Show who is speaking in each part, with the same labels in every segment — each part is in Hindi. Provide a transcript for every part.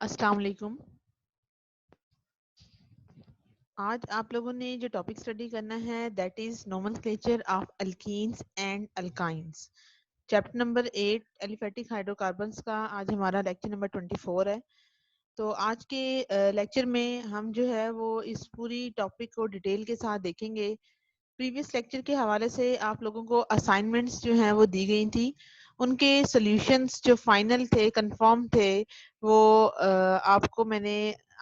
Speaker 1: अस्सलाम वालेकुम। आज आप लोगों ने जो टॉपिक स्टडी करना है that is nomenclature of alkenes and alkynes. Chapter number 8 aliphatic hydrocarbons का आज हमारा लेक्चर नंबर 24 है। तो आज के लेक्चर में हम जो है वो इस पूरी टॉपिक को डिटेल के साथ देखेंगे। प्रीवियस लेक्चर के हवाले से आप लोगों को असाइनमेंट्स जो हैं वो दी गई थी, उनके सॉल्यूशंस जो फाइनल थे, कंफर्म थे, वो आपको मैंने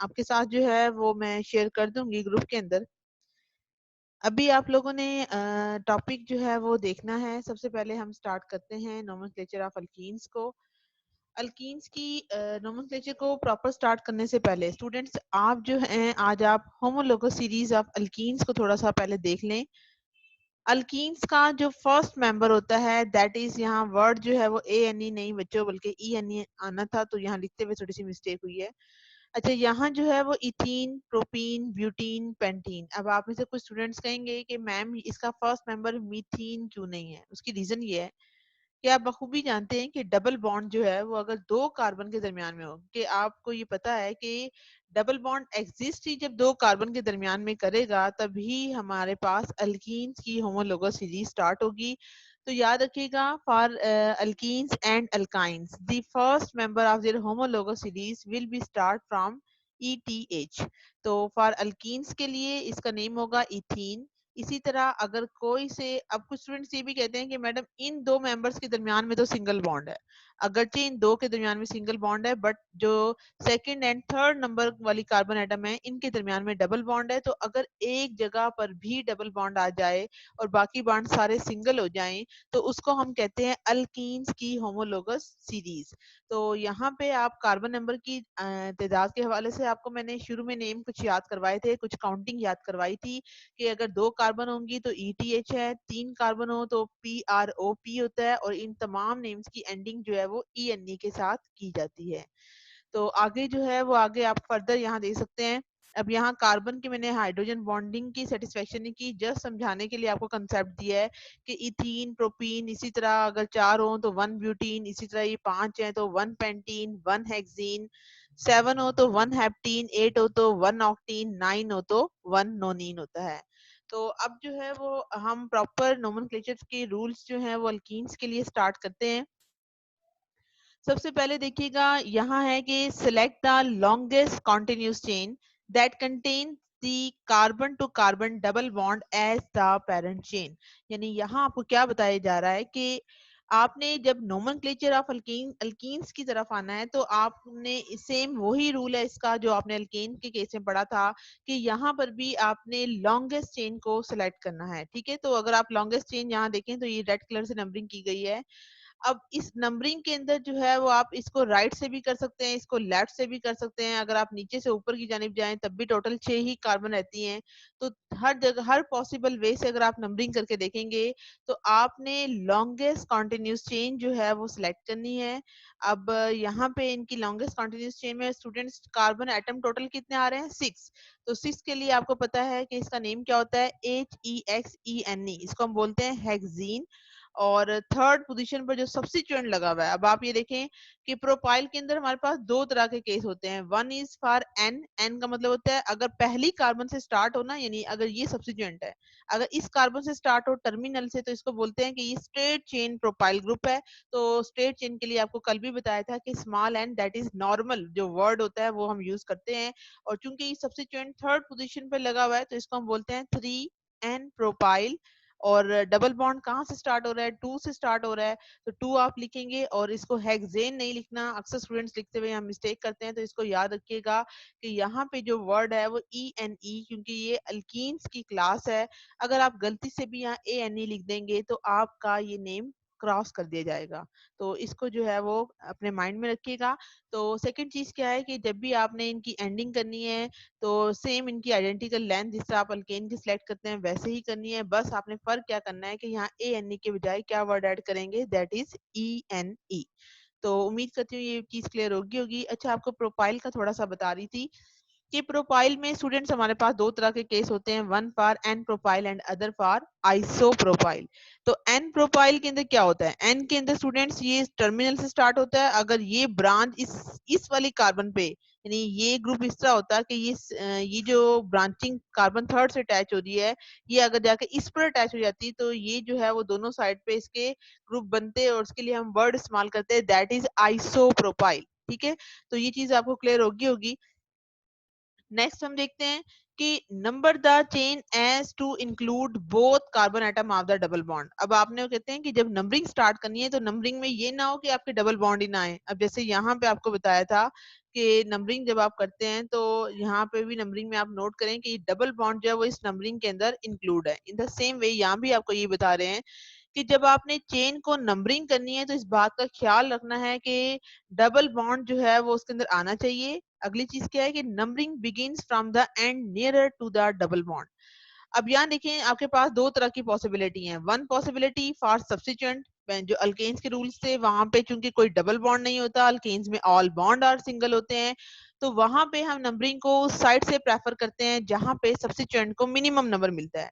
Speaker 1: आपके साथ जो है वो मैं शेयर कर दूंगी ग्रुप के अंदर। अभी आप लोगों ने टॉपिक जो है वो देखना है। सबसे पहले हम स्टार्ट करते हैं नोमेनक्लेचर ऑफ अल्कीन्स को। अल्कीन्स की नोमेनक्लेचर को प्रॉपर स्टार्ट करने से पहले स्टूडेंट्स आप जो हैं आज आप होमोलोगस सीरीज ऑफ अल्कीन्स को थोड़ा सा पहले देख लें। अल्कीन्स का जो फर्स्ट मेंबर होता है दैट इज, यहाँ वर्ड जो है वो ANE नहीं बच्चों बल्कि ENE आना था, तो यहाँ लिखते हुए थोड़ी सी मिस्टेक हुई है। अच्छा, यहाँ जो है वो इथीन, प्रोपीन, ब्यूटीन, पेंटीन। अब आप में से कुछ स्टूडेंट्स कहेंगे कि मैम इसका फर्स्ट मेंबर मीथीन क्यों नहीं है। उसकी रीजन ये है कि आप बखूबी जानते हैं कि डबल बॉन्ड जो है वो अगर दो कार्बन के दरमियान में हो, कि आपको ये पता है कि डबल बॉन्ड एग्जिस्ट ही जब दो कार्बन के दरमियान में करेगा तभी हमारे पास अल्कीन्स की होमोलोगस सीरीज स्टार्ट होगी। तो याद रखिएगा, for alkenes and alkynes the first member of their homologous series will be start from ETH। तो फॉर अल्कीन्स के लिए इसका नेम होगा इथीन। इसी तरह अगर कोई से, अब कुछ स्टूडेंट्स ये भी कहते हैं कि मैडम इन दो मेंबर्स के दरमियान में तो सिंगल बॉन्ड है। अगरचे इन दो के दरमियान में सिंगल बॉन्ड है, बट जो सेकंड एंड थर्ड नंबर वाली कार्बन एटम है इनके दरमियान में डबल बॉन्ड है। तो अगर एक जगह पर भी डबल बॉन्ड आ जाए और बाकी बॉन्ड सारे सिंगल हो जाएं तो उसको हम कहते हैं अल्कीन्स की होमोलोगस सीरीज। तो यहाँ पे आप कार्बन नंबर की तादाद के हवाले से आपको मैंने शुरू में नेम कुछ याद करवाए थे, कुछ काउंटिंग याद करवाई थी कि अगर दो कार्बन होंगी तो ETH है, तीन कार्बन हो तो PROP होता है, और इन तमाम नेम्स की एंडिंग जो है वो ENE के साथ की जाती है। तो आगे जो है वो आगे आप फर्दर यहाँ दे सकते हैं। अब यहाँ कार्बन की मैंने हाइड्रोजन बॉन्डिंग की सेटिस्फेक्शन नहीं की, जस्ट समझाने के लिए आपको कंसेप्ट दिया है कि इथीन, प्रोपीन, इसी तरह अगर चार हो तो वन ब्यूटीन, इसी तरह ये पांच है तो one pentene, one hexene, seven हो तो वन हेप्टीन, एट हो तो वन ऑक्टीन, नाइन हो तो वन नोनीन होता है। तो अब जो है वो हम प्रॉपर नोमेनक्लेचर के रूल्स जो हैं वो अल्कीन्स के लिए स्टार्ट करते हैं। सबसे पहले देखिएगा, यहाँ है कि select the longest continuous chain that contain the carbon to carbon double bond as the parent chain. यानी यहाँ आपको क्या बताया जा रहा है कि आपने जब नोमेनक्लेचर ऑफ अल्कीन्स की तरफ आना है तो आपने सेम वही रूल है इसका जो आपने अल्केन के केस में पढ़ा था कि यहाँ पर भी आपने लॉन्गेस्ट चेन को सिलेक्ट करना है। ठीक है, तो अगर आप लॉन्गेस्ट चेन यहाँ देखें तो ये रेड कलर से नंबरिंग की गई है। अब इस नंबरिंग के अंदर जो है वो आप इसको राइट से भी कर सकते हैं, इसको लेफ्ट से भी कर सकते हैं। अगर आप नीचे से ऊपर की जानिब जाएं तब भी टोटल 6 ही कार्बन रहती हैं। तो हर जगह हर पॉसिबल वे से अगर आप नंबरिंग करके देखेंगे तो आपने लॉन्गेस्ट कॉन्टिन्यूस चेन जो है वो सिलेक्ट करनी है। अब यहाँ पे इनकी लॉन्गेस्ट कॉन्टिन्यूस चेन में स्टूडेंट्स कार्बन एटम टोटल कितने आ रहे हैं? 6। तो 6 के लिए आपको पता है कि इसका नेम क्या होता है? HEXENE। इसको हम बोलते हैं हेक्सीन। और थर्ड पोजीशन पर जो सब्स्टिट्यूएंट लगा हुआ है, अब आप ये देखें कि प्रोपाइल के अंदर हमारे पास दो तरह के केस होते हैं। One is for N. N का मतलब होता है अगर पहली कार्बन से स्टार्ट हो ना, यानी अगर ये सब्स्टिट्यूएंट है, अगर इस कार्बन से स्टार्ट हो टर्मिनल से, तो इसको बोलते हैं कि ये स्ट्रेट चेन प्रोपाइल ग्रुप है। तो स्ट्रेट चेन के लिए आपको कल भी बताया था कि small N that is normal जो वर्ड होता है वो हम यूज करते हैं। और चूंकि ये सब्स्टिट्यूएंट थर्ड पोजीशन पे लगा हुआ है तो इसको हम बोलते हैं 3N प्रोपाइल। और डबल बॉन्ड कहाँ से स्टार्ट हो रहा है? टू से स्टार्ट हो रहा है, तो टू आप लिखेंगे और इसको हेक्सेन नहीं लिखना। अक्सर स्टूडेंट्स लिखते हुए यहाँ मिस्टेक करते हैं, तो इसको याद रखिएगा कि यहाँ पे जो वर्ड है वो ENE, क्योंकि ये अल्कीन्स की क्लास है। अगर आप गलती से भी यहाँ ANE लिख देंगे तो आपका ये नेम क्रॉस कर दिया जाएगा। तो इसको जो है वो अपने माइंड में रखिएगा। तो सेकंड चीज क्या है कि जब भी आपने इनकी एंडिंग करनी है तो सेम इनकी आइडेंटिकल लेंथ जिस तरह आप अल्केन की सिलेक्ट करते हैं वैसे ही करनी है। बस आपने फर्क क्या करना है कि यहाँ ANE के बजाय क्या वर्ड ऐड करेंगे? That is ENE। तो उम्मीद करती हूँ ये चीज क्लियर होगी। अच्छा, आपको प्रोफाइल का थोड़ा सा बता रही थी कि प्रोफाइल में स्टूडेंट्स हमारे पास दो तरह के केस होते हैं, one for N profile and other for iso profile. तो एन प्रोफाइल के अंदर क्या होता है? एन के अंदर स्टूडेंट्स ये टर्मिनल से स्टार्ट होता है। अगर ये ब्रांच इस वाली कार्बन पे यानी ये ग्रुप इस तरह होता है कि ये जो ब्रांचिंग कार्बन थर्ड से अटैच हो रही है, ये अगर जाके इस पर अटैच हो जाती है तो ये जो है वो दोनों साइड पे इसके ग्रुप बनते हैं और उसके लिए हम वर्ड इस्तेमाल करते हैं दैट इज आइसोप्रोपाइल। ठीक है, तो ये चीज आपको क्लियर होगी। नेक्स्ट हम देखते हैं कि number the chain as to include both carbon atom of the double bond. अब आपने वो कहते हैं कि जब नंबरिंग स्टार्ट करनी है तो नंबरिंग में ये ना हो कि आपके डबल बॉन्ड ही ना आए। अब जैसे यहाँ पे आपको बताया था कि नंबरिंग जब आप करते हैं तो यहाँ पे भी नंबरिंग में आप नोट करें कि डबल बॉन्ड जो है वो इस नंबरिंग के अंदर इंक्लूड है। इन द सेम वे यहाँ भी आपको ये बता रहे हैं कि जब आपने चेन को नंबरिंग करनी है तो इस बात का ख्याल रखना है कि डबल बॉन्ड जो है वो उसके अंदर आना चाहिए। अगली चीज क्या है कि numbering begins from the end nearer to the double bond. अब यहाँ देखें आपके पास दो तरह की पॉसिबिलिटी है। वन पॉसिबिलिटी फॉर सब्स्टिट्यूएंट, जो अल्केन्स के रूल्स थे वहां पे चूंकि कोई डबल बॉन्ड नहीं होता, अल्केन्स में ऑल बॉन्ड और सिंगल होते हैं, तो वहां पे हम नंबरिंग को उस साइड से प्रेफर करते हैं जहां पे सब्स्टिट्यूएंट को मिनिमम नंबर मिलता है।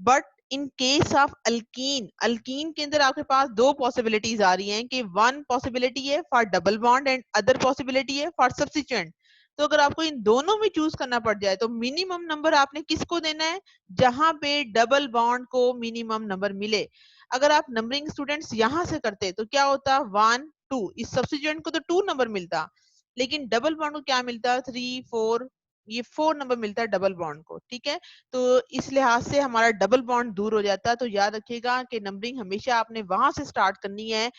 Speaker 1: But in case of alkyne, alkyne के अंदर आपके पास दो पॉसिबिलिटीज आ रही हैं कि वन पॉसिबिलिटी है for double bond and other possibility है फॉर सब्स्टिट्यूएंट। तो अगर आपको इन दोनों में चूज करना पड़ जाए तो मिनिमम नंबर आपने किसको देना है, जहां पे डबल बॉन्ड को मिनिमम नंबर मिले। अगर आप नंबरिंग स्टूडेंट्स यहां से करते तो क्या होता, 1 2, इस सब्स्टिट्यूएंट को तो 2 नंबर मिलता, लेकिन डबल बॉन्ड को क्या मिलता, 3 4, ये 4 नंबर मिलता है डबल बॉन्ड को। ठीक है, तो इस लिहाज से हमारा डबल बॉन्ड दूर हो जाता है। तो याद रखिएगा कि नंबरिंग हमेशा आपने वहां से स्टार्ट करनी है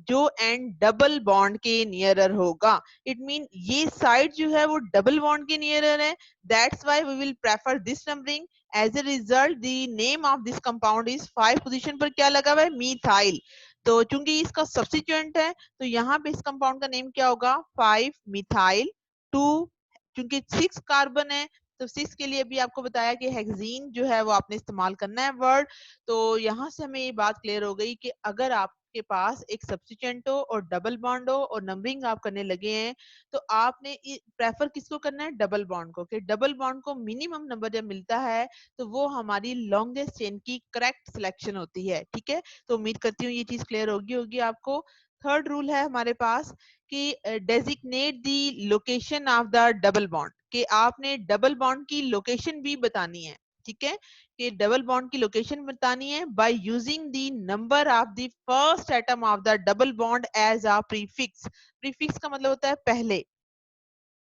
Speaker 1: जो एंड डबल बॉन्ड के नियरर होगा। इट मीन ये साइड जो है वो डबल बॉन्ड के नियरर है, that's why we will prefer this numbering. As a result the name of this compound is 5 position पर क्या लगा हुआ है, मीथाइल। तो चूंकि इसका सब्स्टिट्यूएंट है तो यहाँ पे इस कंपाउंड का नेम क्या होगा, 5 मिथाइल 2। चूंकि 6 कार्बन है तो 6 के लिए भी आपको बताया कि हेक्सीन जो है वो आपने इस्तेमाल करना है वर्ड। तो यहाँ से हमें ये बात क्लियर हो गई कि अगर आपके पास एक सब्स्टिट्यूएंट हो और डबल बॉन्ड हो और नंबरिंग आप करने लगे हैं तो आपने प्रेफर किसको करना है, डबल बॉन्ड को। कि डबल बॉन्ड को मिनिमम नंबर जब मिलता है तो वो हमारी लॉन्गेस्ट चेन की करेक्ट सिलेक्शन होती है। ठीक है, तो उम्मीद करती हूँ ये चीज क्लियर होगी आपको। थर्ड रूल है हमारे पास कि designate the location of the double bond, कि आपने डबल बॉन्ड की लोकेशन भी बतानी है। ठीक है, कि डबल बॉन्ड की लोकेशन बतानी है by using the number of the first atom of the double bond as a prefix. Prefix का मतलब होता है पहले,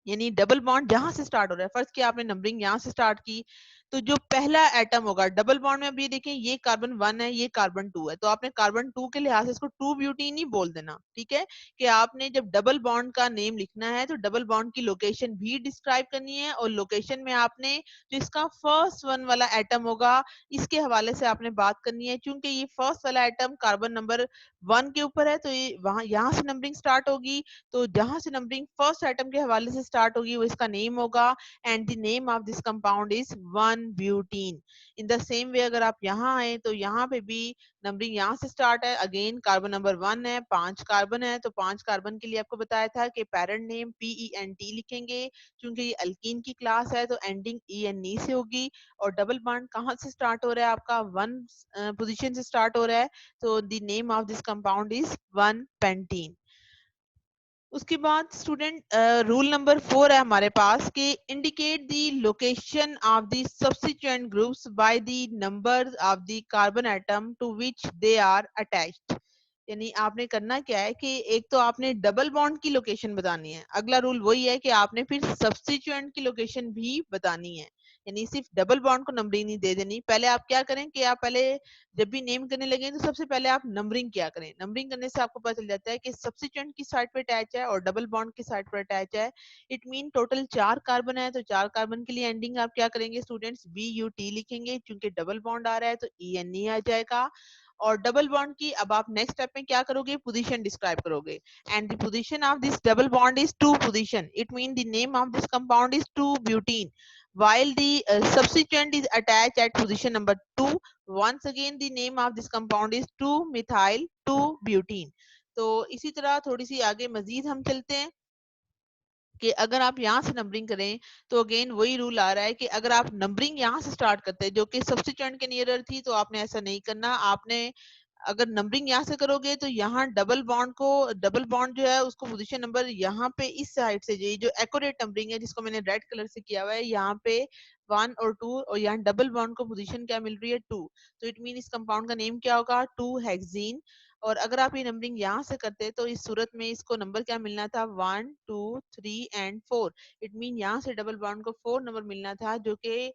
Speaker 1: यानी डबल बॉन्ड जहां से स्टार्ट हो रहा है, फर्स्ट की आपने नंबरिंग यहां से स्टार्ट की तो जो पहला एटम होगा डबल बॉन्ड में, अब ये देखें ये कार्बन 1 है ये कार्बन 2 है, तो आपने कार्बन 2 के लिहाज से इसको 2 ब्यूटीन ही बोल देना। ठीक है, कि आपने जब डबल बॉन्ड का नेम लिखना है तो डबल बॉन्ड की लोकेशन भी डिस्क्राइब करनी है और लोकेशन में आपने जो इसका फर्स्ट वन वाला एटम होगा इसके हवाले से आपने बात करनी है। क्योंकि ये फर्स्ट वाला एटम कार्बन नंबर 1 के ऊपर है तो ये वहां यहाँ से नंबरिंग स्टार्ट होगी, तो जहां से नंबरिंग फर्स्ट आइटम के हवाले से स्टार्ट होगी वो इसका नेम होगा and the name of this compound is 1 butene. In the same way अगर आप यहाँ आए तो यहाँ पे भी नंबरिंग यहाँ से स्टार्ट है, अगेन कार्बन नंबर 1 है, 5 कार्बन है, तो 5 कार्बन के लिए आपको बताया था कि पेरेंट नेम PENT लिखेंगे। क्योंकि ये अल्कीन की क्लास है तो एंडिंग ENE से होगी। और डबल बॉन्ड कहाँ से स्टार्ट हो रहा है, आपका 1 पोजीशन से स्टार्ट हो रहा है, तो the name of this compound is 1 pentene. उसके बाद स्टूडेंट रूल नंबर 4 है हमारे पास कि indicate the location of the substituent groups by the number of the carbon atom to which they are attached. यानी आपने करना क्या है कि एक तो आपने डबल बॉन्ड की लोकेशन बतानी है, अगला रूल वही है कि आपने फिर सब्स्टिट्यूएंट की लोकेशन भी बतानी है। यानी सिर्फ डबल बॉन्ड को नंबरिंग नहीं दे देनी। पहले आप क्या करें कि आप पहले जब भी नेम करने लगे तो सबसे पहले आप नंबरिंग क्या करें, नंबरिंग करने से आपको पता चल जाता है कि सब्स्टिट्यूएंट की साइड पे अटैच है और डबल बॉन्ड की साइड पर अटैच है। इट मीन टोटल 4 कार्बन है तो 4 कार्बन के लिए एंडिंग आप क्या करेंगे स्टूडेंट्स, BUT लिखेंगे, क्योंकि डबल बॉन्ड आ रहा है तो ENE आ जाएगा। और डबल बॉन्ड की अब आप नेक्स्ट स्टेप में क्या करोगे, पोजीशन डिस्क्राइब करोगे and the position of this double bond is 2 position. It mean the name of this compound is 2 butene while the substituent is attached at position number 2. Once again the name of this compound is 2 methyl 2 butene। तो इसी तरह थोड़ी सी आगे मजीद हम चलते हैं कि अगर आप यहाँ से नंबरिंग करें तो अगेन वही रूल आ रहा है कि अगर आप नंबरिंग यहाँ से स्टार्ट करते हैं जो कि सब्स्टिट्यूएंट के नियरर थी तो आपने ऐसा नहीं करना। आपने अगर नंबरिंग यहाँ से करोगे तो यहाँ डबल बॉन्ड जो है उसको पोजीशन नंबर यहाँ पे इस साइड से जो एक्यूरेट नंबरिंग है जिसको मैंने रेड कलर से किया हुआ है, यहाँ पे 1 और 2 और यहाँ डबल बॉन्ड को पोजीशन क्या मिल रही है 2। तो इट मीन इस कंपाउंड का नेम क्या होगा 2 हेक्सीन। और अगर आप ये नंबरिंग यहाँ से करते तो इस सूरत में इसको नंबर क्या मिलना था 1 2 3 एंड 4। इट मीन यहाँ से डबल बॉन्ड को 4 नंबर मिलना था, जो कि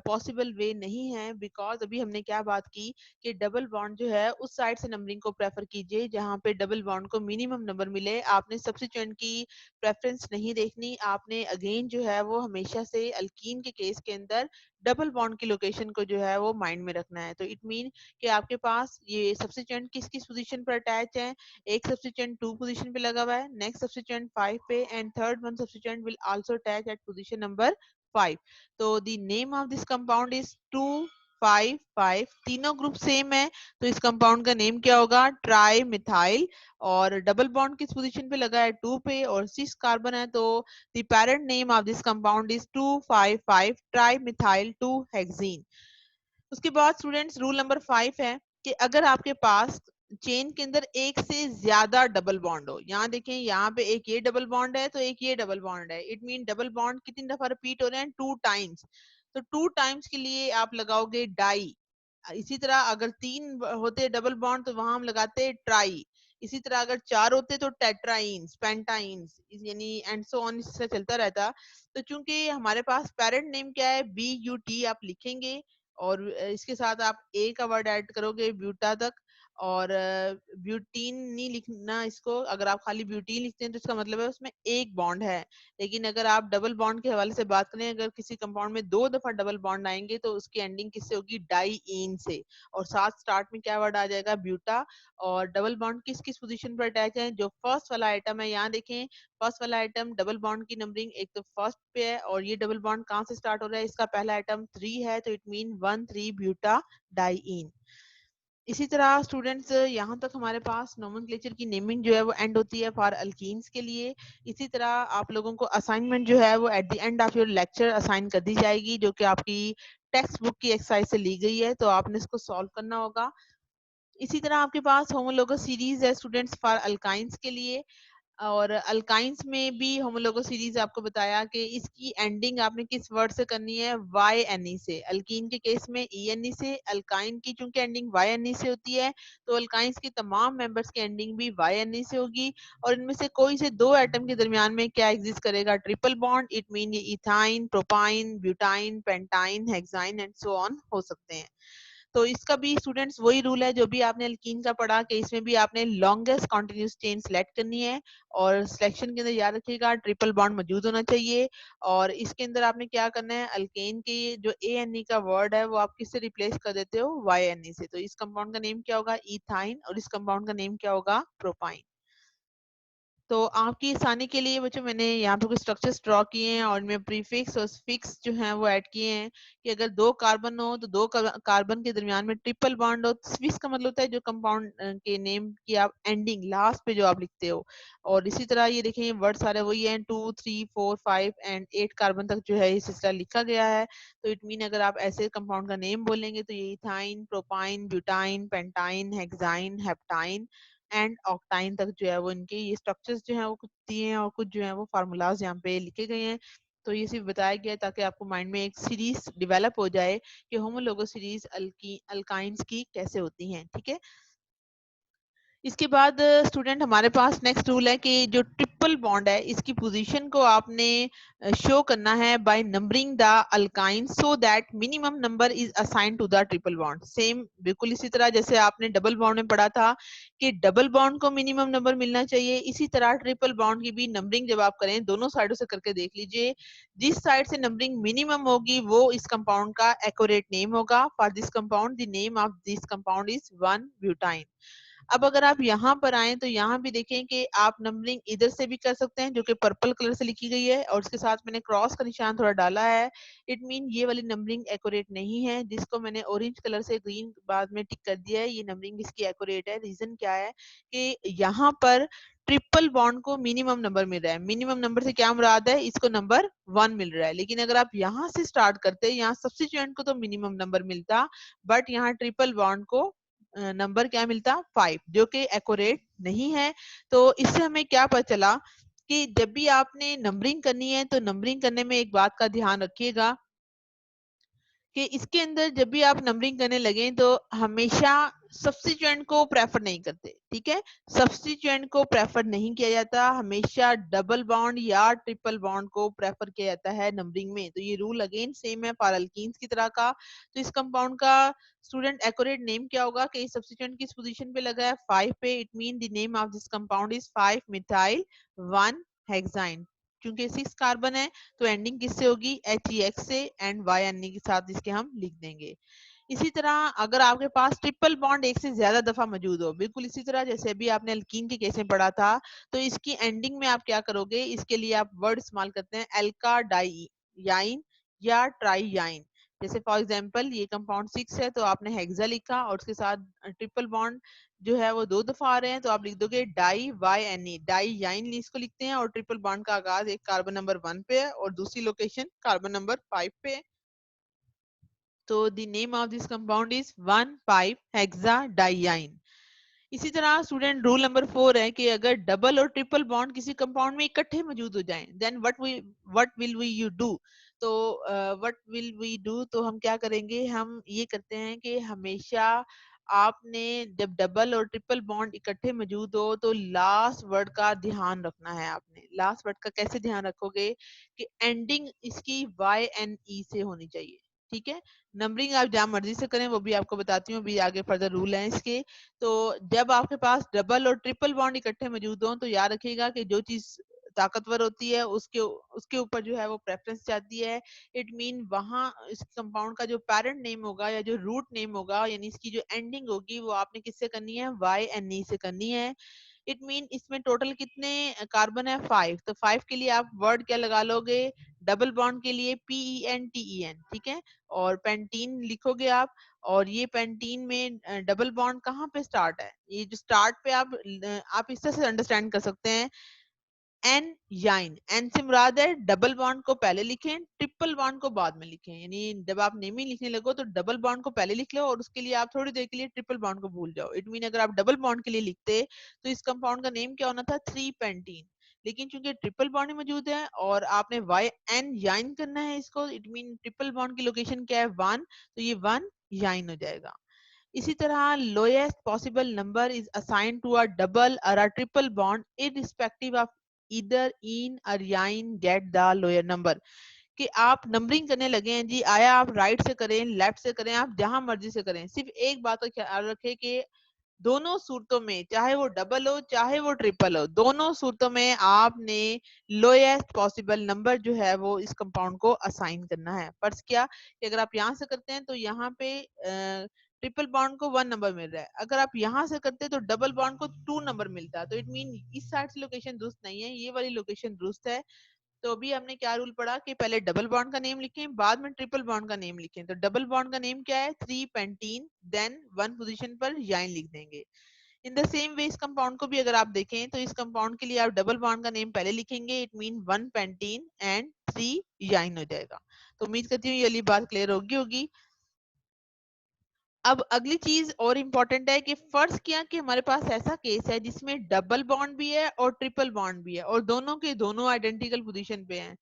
Speaker 1: पॉसिबल वे नहीं है, बिकॉज अभी हमने क्या बात की कि डबल बॉन्ड जो है उस साइड से नंबरिंग को प्रेफर कीजिए जहाँ पे डबल बॉन्ड को मिनिमम नंबर मिले। आपने सब्स्टिट्यूएंट की प्रेफरेंस नहीं देखनी, आपने अगेन जो है वो हमेशा से अल्कीन के केस के अंदर डबल बॉन्ड की लोकेशन को जो है वो माइंड में रखना है। तो इट मीन कि आपके पास ये सब्स्टिट्यूएंट किस किस पोजीशन पर अटैच है, एक सब्स्टिट्यूएंट 2 पोजीशन पे लगा हुआ है, नेक्स्ट सब्स्टिट्यूएंट 5 पे and third one substituent will also attach eight position number 5। तो the name of this compound is 2 5 5। तीनों ग्रुप सेम है तो इस कंपाउंड का नेम क्या होगा ट्राई मिथाइल। और डबल बॉन्ड किस पोजीशन पे लगा है 2 पे और 6 कार्बन है, तो the parent name of this compound is 2 5 5 tri methyl 2 hexene. उसके बाद स्टूडेंट्स रूल नंबर 5 है कि अगर आपके पास चेन के अंदर एक से ज्यादा डबल बॉन्ड हो, यहाँ देखें यहाँ पे एक ये डबल बॉन्ड है तो एक ये डबल बॉन्ड है, इट मीन डबल बॉन्ड कितनी दफा रिपीट हो रहे हैं 2 टाइम्स। तो 2 टाइम्स के लिए आप लगाओगे डाई। इसी तरह अगर 3 होते डबल बॉन्ड तो वहां हम लगाते ट्राई। इसी तरह अगर 4 होते तो टेट्राइन्स पेंटाइन्स यानी एंड सो ऑन, इससे चलता रहता। तो चूंकि हमारे पास पेरेंट नेम क्या है BUT आप लिखेंगे और इसके साथ आप ए का वर्ड ऐड करोगे ब्यूटा तक। और ब्यूटीन नहीं लिखना इसको, अगर आप खाली ब्यूटीन लिखते हैं तो इसका मतलब है उसमें एक बॉन्ड है। लेकिन अगर आप डबल बॉन्ड के हवाले से बात करें, अगर किसी कंपाउंड में 2 दफा डबल बॉन्ड आएंगे तो उसकी एंडिंग किससे होगी डाईइन से, और साथ स्टार्ट में क्या वर्ड आ जाएगा ब्यूटा। और डबल बॉन्ड किस किस पोजीशन पर अटैच है, जो फर्स्ट वाला आइटम है यहाँ देखें, फर्स्ट वाला आइटम डबल बॉन्ड की नंबरिंग एक तो फर्स्ट पे है और ये डबल बॉन्ड कहाँ से स्टार्ट हो रहा है, इसका पहला आइटम 3 है तो इट मीन 1 3 ब्यूटा डाईइन। इसी तरह स्टूडेंट्स यहाँ तक हमारे पास नोमेनक्लेचर की नेमिंग जो है वो एंड होती है फॉर अल्कीन्स के लिए। इसी तरह आप लोगों को असाइनमेंट जो है वो at the end of your lecture assign कर दी जाएगी, जो कि आपकी टेक्स्ट बुक की एक्सरसाइज से ली गई है, तो आपने इसको सॉल्व करना होगा। इसी तरह आपके पास होमोलोगस सीरीज है स्टूडेंट्स फॉर अल्काइंस के लिए। और अल्काइंस में भी होमोलोगस सीरीज आपको बताया कि इसकी एंडिंग आपने किस वर्ड से करनी है YNE से। अल्कीन के केस में ENE से, अल्काइन की चूंकि एंडिंग YNE से होती है तो अल्काइंस की तमाम मेंबर्स की एंडिंग भी YNE से होगी। और इनमें से कोई से 2 एटम के दरमियान में क्या एग्जिस्ट करेगा ट्रिपल बॉन्ड। इट मीन ये ethyne propyne butyne pentyne hexyne and so on हो सकते हैं। तो इसका भी स्टूडेंट्स वही रूल है जो भी आपने अल्कीन का पढ़ा कि इसमें भी आपने लॉन्गेस्ट कॉन्टिन्यूस चेन सेलेक्ट करनी है और सिलेक्शन के अंदर याद रखिएगा ट्रिपल बॉन्ड मौजूद होना चाहिए। और इसके अंदर आपने क्या करना है, अल्केन के जो ANE का वर्ड है वो आप किससे रिप्लेस कर देते हो YNE से। तो इस कंपाउंड का नेम क्या होगा इथाइन और इस कंपाउंड का नेम क्या होगा प्रोपाइन। तो आपकी आसानी के लिए बच्चों मैंने यहाँ पे कुछ स्ट्रक्चर्स ड्रॉ किए हैं और इनमें प्रीफिक्स और फिक्स जो हैं वो ऐड किए हैं कि अगर 2 कार्बन हो तो 2 कार्बन के दरमियान में ट्रिपल बॉन्ड हो। स्विस का मतलब होता है जो कंपाउंड के नेम की आप एंडिंग लास्ट पे जो आप लिखते हो। और इसी तरह ये देखें वर्ड सारे वही हैं 2 3 4 5 एंड 8 कार्बन तक जो है ये सिलसिला लिखा गया है। तो इट मीन अगर आप ऐसे कंपाउंड का नेम बोलेंगे तो ये ethyne propyne butyne pentyne hexyne heptyne and octyne तक जो है वो इनके ये स्ट्रक्चर्स जो हैं वो कुछ दिए हैं और कुछ जो है वो फार्मूलाज यहाँ पे लिखे गए हैं। तो ये सिर्फ बताया गया है ताकि आपको माइंड में एक सीरीज डेवलप हो जाए कि होमोलोगो सीरीज अल्काइंस की कैसे होती हैं। ठीक है, इसके बाद स्टूडेंट हमारे पास नेक्स्ट रूल है कि जो ट्रिपल बॉन्ड है इसकी पोजीशन को आपने शो करना है by numbering the alkyne so that minimum number is assigned to the triple bond. Same बिल्कुल इसी तरह जैसे आपने डबल बॉन्ड में पढ़ा था कि डबल बॉन्ड को मिनिमम नंबर मिलना चाहिए, इसी तरह ट्रिपल बॉन्ड की भी नंबरिंग जब आप करें दोनों साइडों से करके देख लीजिए, जिस साइड से नंबरिंग मिनिमम होगी वो इस कंपाउंड का एक्यूरेट नेम होगा। For this compound the name of this compound is 1 butyne. अब अगर आप यहाँ पर आए तो यहाँ भी देखें कि आप नंबरिंग इधर से भी कर सकते हैं जो कि पर्पल कलर से लिखी गई है और उसके साथ मैंने क्रॉस का निशान थोड़ा डाला है। इट मीन ये वाली नंबरिंग एक्यूरेट नहीं है, जिसको मैंने ऑरेंज कलर से ग्रीन बाद में टिक कर दिया है, ये नंबरिंग इसकी एक्यूरेट है। रीजन क्या है कि यहाँ पर ट्रिपल बॉन्ड को मिनिमम नंबर मिल रहा है। मिनिमम नंबर से क्या मुराद है, इसको नंबर 1 मिल रहा है। लेकिन अगर आप यहाँ से स्टार्ट करते, यहाँ सब्स्टिट्यूएंट को तो मिनिमम नंबर मिलता, बट यहाँ ट्रिपल बॉन्ड को नंबर क्या मिलता 5, जो कि एक्यूरेट नहीं है। तो इससे हमें क्या पता चला कि जब भी आपने नंबरिंग करनी है तो नंबरिंग करने में एक बात का ध्यान रखिएगा कि इसके अंदर जब भी आप नंबरिंग करने लगे तो हमेशा सब्स्टिट्यूएंट को प्रेफर नहीं करते, ठीक है। सब्स्टिट्यूएंट को प्रेफर नहीं किया जाता, हमेशा डबल बॉन्ड या ट्रिपल बॉन्ड को प्रेफर किया जाता है नंबरिंग में। तो ये रूल अगेन सेम है फॉर अल्कीन्स की तरह का। तो इस कंपाउंड का स्टूडेंट एक्यूरेट नेम क्या होगा कि सब्स्टिट्यूएंट किस पोजीशन पे लगा है 5 पे, it mean the name of this compound is 5 methyl 1 hexyne. क्योंकि 6 कार्बन है तो एंडिंग किससे होगी HEX से, एंड YNE के साथ इसके हम लिख देंगे। इसी तरह अगर आपके पास ट्रिपल बॉन्ड एक से ज्यादा दफा मौजूद हो, बिल्कुल इसी तरह जैसे अभी आपने अल्कीन के केस में पढ़ा था, तो इसकी एंडिंग में आप क्या करोगे, इसके लिए आप वर्ड इस्तेमाल करते हैं एल्का डाई याइन या ट्राई याइन। जैसे फॉर एग्जांपल ये कंपाउंड 6 है तो आपने हेक्सा लिखा और उसके साथ ट्रिपल बॉन्ड जो है वो 2 दफा आ रहे हैं तो आप लिख दोगे डाई YNE, डाई याइन इसको लिखते हैं। और ट्रिपल बॉन्ड का आगाज एक कार्बन नंबर 1 पे है और दूसरी लोकेशन कार्बन नंबर 5 पे है। तो the name of this compound is 1,5-हेक्साडाइयाइन। इसी तरह स्टूडेंट रूल नंबर 4 है कि अगर डबल और ट्रिपल बॉन्ड किसी कंपाउंड में इकट्ठे मौजूद हो जाएं, then what will we you do. तो व्हाट विल वी डू, तो हम क्या करेंगे, हम ये करते हैं कि हमेशा आपने जब डबल और ट्रिपल बॉन्ड इकट्ठे मौजूद हो तो लास्ट वर्ड का ध्यान रखना है। आपने लास्ट वर्ड का कैसे ध्यान रखोगे कि एंडिंग इसकी YNE से होनी चाहिए, ठीक है। नंबरिंग आप जहां मर्जी से करें वो भी आपको बताती हूँ, अभी आगे फर्दर रूल है इसके। तो जब आपके पास डबल और ट्रिपल बॉन्ड इकट्ठे मौजूद हों तो याद रखिएगा कि जो चीज ताकतवर होती है उसके ऊपर जो है वो प्रेफरेंस जाती है। इट मीन वहां इस कंपाउंड का जो पेरेंट नेम होगा या जो रूट नेम होगा, यानी इसकी जो एंडिंग होगी वो आपने किससे करनी है, YNE से करनी है। इट मीन इसमें टोटल कितने कार्बन है 5, तो 5 के लिए आप वर्ड क्या लगा लोगे, डबल बॉन्ड के लिए PENTEN, ठीक है। और पेंटीन लिखोगे आप। और ये पेंटीन में डबल बॉन्ड कहाँ पे स्टार्ट है, ये जो स्टार्ट पे आप इस तरह से अंडरस्टैंड कर सकते हैं, एन याइन, एन से मुराद है डबल बॉन्ड को पहले लिखें, ट्रिपल बॉन्ड को बाद में लिखें। यानी जब आप नेमिंग लिखने लगो तो डबल बॉन्ड को पहले लिख लो और उसके लिए आप थोड़ी देर के लिए ट्रिपल बॉन्ड को भूल जाओ। इट मीन अगर आप डबल बॉन्ड के लिए लिखते तो इस कंपाउंड का नेम क्या होना था, 3 पेंटीन। लेकिन चूंकि ट्रिपल बॉन्ड मौजूद है और आपने YN याइन करना है इसको, इट मीन ट्रिपल बॉन्ड की लोकेशन क्या है 1, तो ये 1 याइन हो जाएगा। इसी तरह lowest possible number is assigned to a double or a triple bond irrespective of either ene or yne get the lower number. कि आप नंबरिंग करने लगे हैं जी, आया आप राइट से करें लेफ्ट से करें, आप जहां मर्जी से करें, सिर्फ एक बात का ख्याल रखें कि दोनों सूरतों में, चाहे वो डबल हो चाहे वो ट्रिपल हो, दोनों सूरतों में आपने लोएस्ट पॉसिबल नंबर जो है वो इस कंपाउंड को असाइन करना है। फर्ज किया कि अगर आप यहाँ से करते हैं तो यहाँ पे ट्रिपल बॉन्ड को 1 नंबर मिल रहा है, अगर आप यहाँ से करते हैं तो डबल बॉन्ड को 2 नंबर मिलता है। तो इट मीन इस साइड से लोकेशन दुरुस्त नहीं है, ये वाली लोकेशन दुरुस्त है। तो अभी हमने क्या रूल पढ़ा कि पहले डबल बॉन्ड का नेम लिखें बाद में ट्रिपल बॉन्ड का नेम लिखें। तो डबल बॉन्ड का नेम क्या है, 3 पेंटीन, देन 1 पोजीशन पर याइन लिख देंगे। इन द सेम वे इस कंपाउंड को भी अगर आप देखें तो इस कंपाउंड के लिए आप डबल बॉन्ड का नेम पहले लिखेंगे, इट मीन 1 पेंटीन एंड 3 याइन हो जाएगा। तो उम्मीद करती हूँ ये वाली बात क्लियर होगी। अब अगली चीज और इम्पोर्टेंट है कि फर्ज किया कि हमारे पास ऐसा केस है जिसमें डबल बॉन्ड भी है और ट्रिपल बॉन्ड भी है और दोनों के दोनों आइडेंटिकल पोजीशन पे हैं।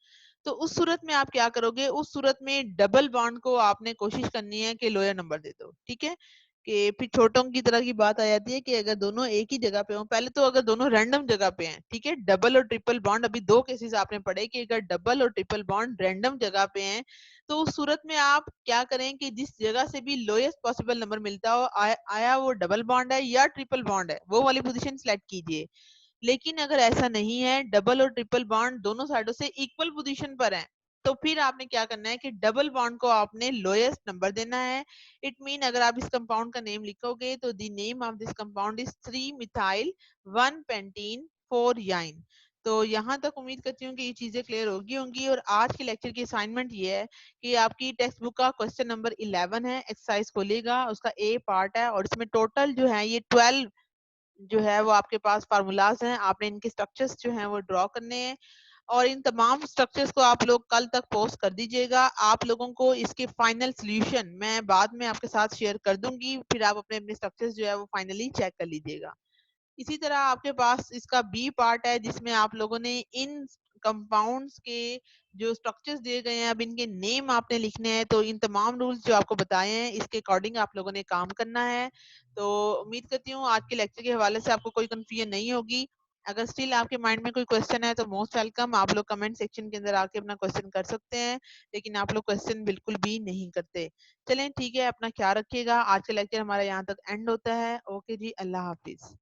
Speaker 1: तो उस सूरत में आप क्या करोगे, उस सूरत में डबल बॉन्ड को आपने कोशिश करनी है कि लोअर नंबर दे दो, ठीक है। कि फिर छोटों की तरह की बात आ जाती है कि अगर दोनों एक ही जगह पे हो, पहले तो अगर दोनों रैंडम जगह पे हैं, ठीक है, डबल और ट्रिपल बॉन्ड, अभी 2 केसेस आपने पढ़े कि अगर डबल और ट्रिपल बॉन्ड रैंडम जगह पे हैं तो उस सूरत में आप क्या करें कि जिस जगह से भी लोएस्ट पॉसिबल नंबर मिलता हो, आया वो डबल बॉन्ड है या ट्रिपल बॉन्ड है, वो वाली पोजीशन सेलेक्ट कीजिए। लेकिन अगर ऐसा नहीं है, डबल और ट्रिपल बॉन्ड दोनों साइडों से इक्वल पोजीशन पर है, तो फिर आपने क्या करना है कि डबल बॉन्ड को आपने लोएस्ट नंबर देना है। इट मीन अगर आप इस कंपाउंड का नेम लिखोगे तो the name of this compound is 3 methyl 1 pentene 4 yne. तो यहाँ तक उम्मीद करती हूँ कि ये चीजें क्लियर होंगी। और आज के लेक्चर की असाइनमेंट ये है कि आपकी टेक्स्ट बुक का क्वेश्चन नंबर 11 है, एक्सरसाइज खोलिएगा, उसका ए पार्ट है और इसमें टोटल जो है ये 12 जो है वो आपके पास फार्मूलाज हैं, आपने इनके स्ट्रक्चर्स जो हैं वो ड्रॉ करने हैं। और इन तमाम स्ट्रक्चर्स को आप लोग कल तक पोस्ट कर दीजिएगा। आप लोगों को इसके फाइनल सॉल्यूशन मैं बाद में आपके साथ शेयर कर दूंगी, फिर आप अपने अपने स्ट्रक्चर्स जो है वो फाइनली चेक कर लीजिएगा। इसी तरह आपके पास इसका बी पार्ट है जिसमें आप लोगों ने इन कंपाउंड्स के जो स्ट्रक्चर्स दिए गए हैं, अब इनके नेम आपने लिखने हैं। तो इन तमाम रूल्स जो आपको बताए हैं इसके अकॉर्डिंग आप लोगों ने काम करना है। तो उम्मीद करती हूँ आज के लेक्चर के हवाले से आपको कोई कंफ्यूजन नहीं होगी। अगर स्टिल आपके माइंड में कोई क्वेश्चन है तो मोस्ट वेलकम, आप लोग कमेंट सेक्शन के अंदर आके अपना क्वेश्चन कर सकते हैं, लेकिन आप लोग क्वेश्चन बिल्कुल भी नहीं करते। चलें ठीक है, अपना ख्याल रखिएगा। आज का लेक्चर हमारा यहाँ तक एंड होता है। ओके जी, अल्लाह हाफिज।